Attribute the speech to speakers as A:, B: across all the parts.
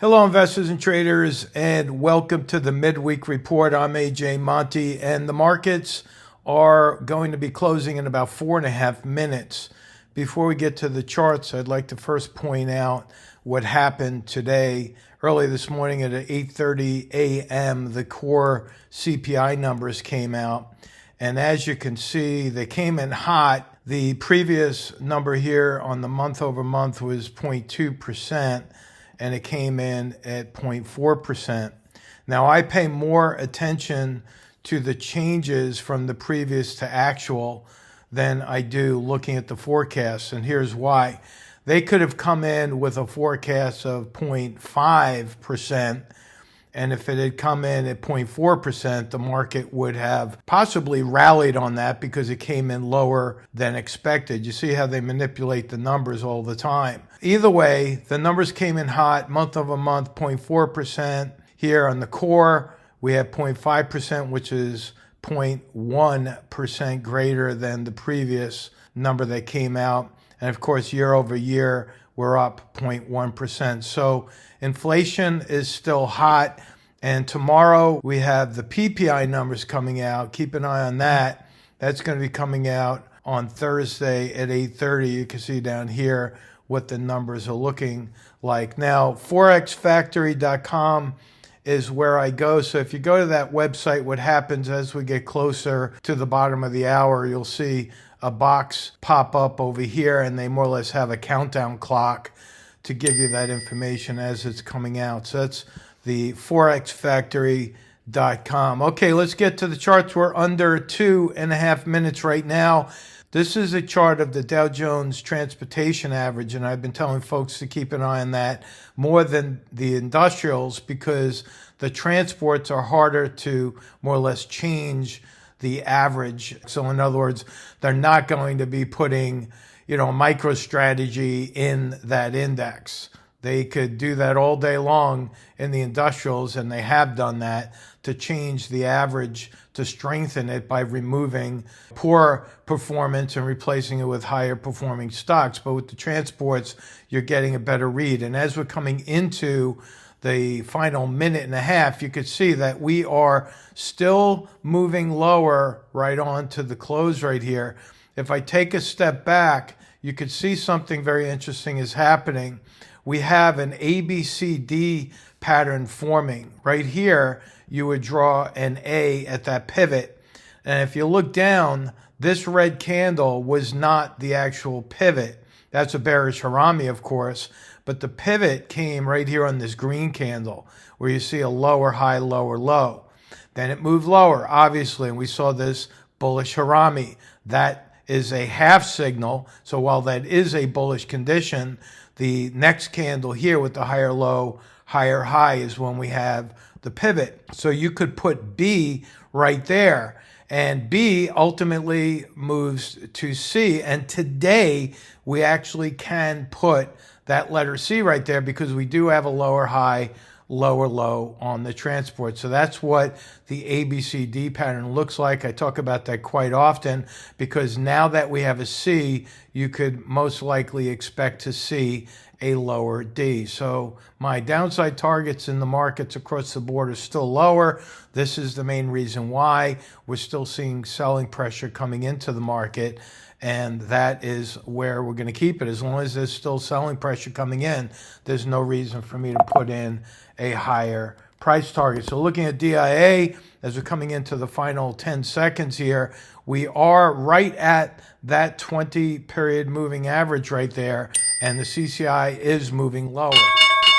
A: Hello, investors and traders, and welcome to the Midweek Report. I'm AJ Monte, and the markets are going to be closing in about 4.5 minutes. Before we get to the charts, I'd like to first point out what happened today. Early this morning at 8:30 a.m., the core CPI numbers came out, and as you can see, they came in hot. The previous number here on the month-over-month was 0.2%. and it came in at 0.4%. Now, I pay more attention to the changes from the previous to actual than I do looking at the forecasts, and here's why. They could have come in with a forecast of 0.5%, and if it had come in at 0.4%, the market would have possibly rallied on that because it came in lower than expected. You see how they manipulate the numbers all the time. Either way, the numbers came in hot, month over month, 0.4%. Here on the core, we have 0.5%, which is 0.1% greater than the previous number that came out. And of course, year over year, we're up 0.1%. So inflation is still hot. And tomorrow we have the PPI numbers coming out. Keep an eye on that. That's going to be coming out on Thursday at 8:30. You can see down here what the numbers are looking like. Now, forexfactory.com is where I go. So if you go to that website, what happens as we get closer to the bottom of the hour, you'll see a box pop up over here, and they more or less have a countdown clock to give you that information as it's coming out. So that's the forexfactory.com. Okay, let's get to the charts. We're under 2.5 minutes right now. This is a chart of the Dow Jones Transportation Average, and I've been telling folks to keep an eye on that more than the industrials because the transports are harder to more or less change the average. So in other words, they're not going to be putting, MicroStrategy in that index. They could do that all day long in the industrials, and they have done that to change the average, to strengthen it by removing poor performance and replacing it with higher performing stocks. But with the transports, you're getting a better read. And as we're coming into the final minute and a half, you could see that we are still moving lower right on to the close right here. If I take a step back, you could see something very interesting is happening. We have an ABCD pattern forming. Right here, you would draw an A at that pivot. And if you look down, this red candle was not the actual pivot. That's a bearish Haramis, of course. But the pivot came right here on this green candle where you see a lower high, lower low. Then it moved lower, obviously, and we saw this bullish Haramis. That is a half signal. So while that is a bullish condition, the next candle here with the higher low, higher high is when we have the pivot. So you could put B right there. And B ultimately moves to C. And today, we actually can put that letter C right there because we do have a lower high, lower low on the transport. So that's what the ABCD pattern looks like. I talk about that quite often because now that we have a C, you could most likely expect to see a lower D. So my downside targets in the markets across the board are still lower. This is the main reason why we're still seeing selling pressure coming into the market. And that is where we're going to keep it. As long as there's still selling pressure coming in, there's no reason for me to put in a higher price target. So looking at DIA, as we're coming into the final 10 seconds here, we are right at that 20-period moving average right there, and the CCI is moving lower.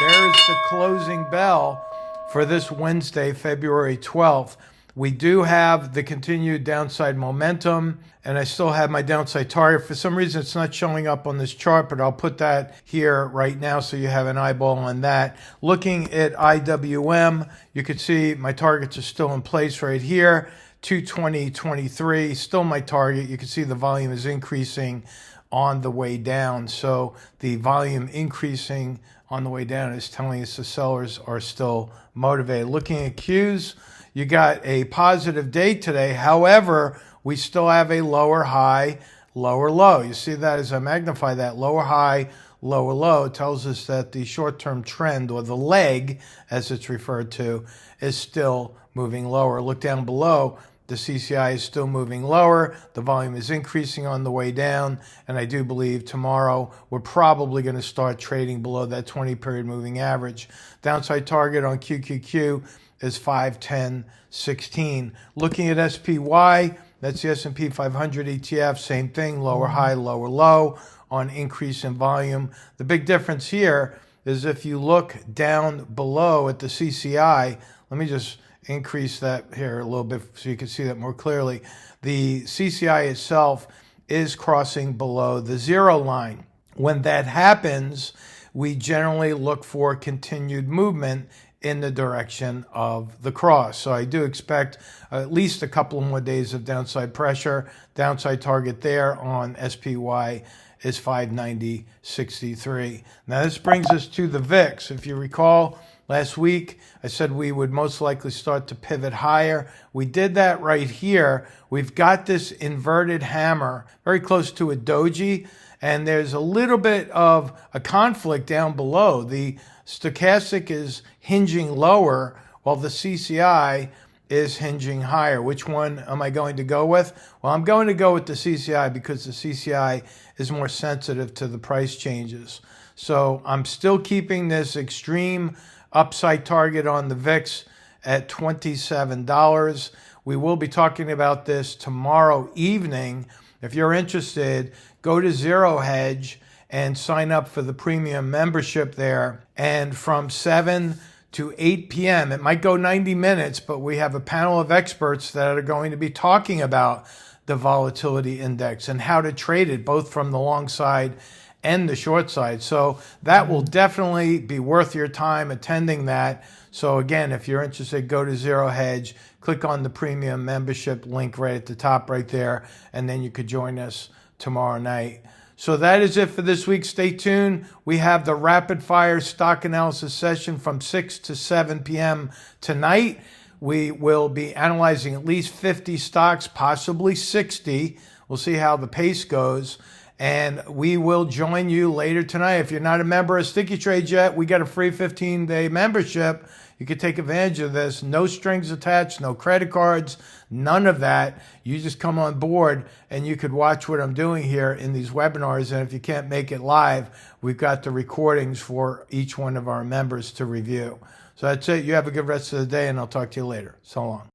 A: There's the closing bell for this Wednesday, February 12th. We do have the continued downside momentum, and I still have my downside target. For some reason, it's not showing up on this chart, but I'll put that here right now so you have an eyeball on that. Looking at IWM, you can see my targets are still in place right here. 220.23, still my target. You can see the volume is increasing on the way down. So the volume increasing on the way down is telling us the sellers are still motivated. Looking at Qs, you got a positive day today. However, we still have a lower high, lower low. You see that as I magnify that lower high, lower low, tells us that the short-term trend, or the leg, as it's referred to, is still moving lower. Look down below. The CCI is still moving lower. The volume is increasing on the way down. And I do believe tomorrow we're probably going to start trading below that 20-period moving average. Downside target on QQQ is 510.16. Looking at SPY, that's the S&P 500 ETF, same thing, lower high, lower low on increase in volume. The big difference here is if you look down below at the CCI, let me just increase that here a little bit so you can see that more clearly. The CCI itself is crossing below the zero line. When that happens, we generally look for continued movement in the direction of the cross. So I do expect at least a couple more days of downside pressure. Downside target there on SPY is 590.63. Now this brings us to the VIX. If you recall, last week I said we would most likely start to pivot higher. We did that right here. We've got this inverted hammer very close to a doji, and there's a little bit of a conflict down below. The stochastic is hinging lower while the CCI is hinging higher. Which one am I going to go with? Well, I'm going to go with the CCI because the CCI is more sensitive to the price changes. So I'm still keeping this extreme upside target on the VIX at $27. We will be talking about this tomorrow evening. If you're interested, go to ZeroHedge and sign up for the premium membership there. And from 7 to 8 p.m., it might go 90 minutes, but we have a panel of experts that are going to be talking about the volatility index and how to trade it, both from the long side and the short side. So that will definitely be worth your time attending that. So again, if you're interested, go to ZeroHedge, click on the premium membership link right at the top right there, and then you could join us tomorrow night. So that is it for this week. Stay tuned. We have the rapid fire stock analysis session from 6 to 7 p.m. tonight. We will be analyzing at least 50 stocks, possibly 60. We'll see how the pace goes. And we will join you later tonight. If you're not a member of Sticky Trades yet, we got a free 15-day membership. You can take advantage of this. No strings attached, no credit cards, none of that. You just come on board and you could watch what I'm doing here in these webinars. And if you can't make it live, we've got the recordings for each one of our members to review. So that's it. You have a good rest of the day, and I'll talk to you later. So long.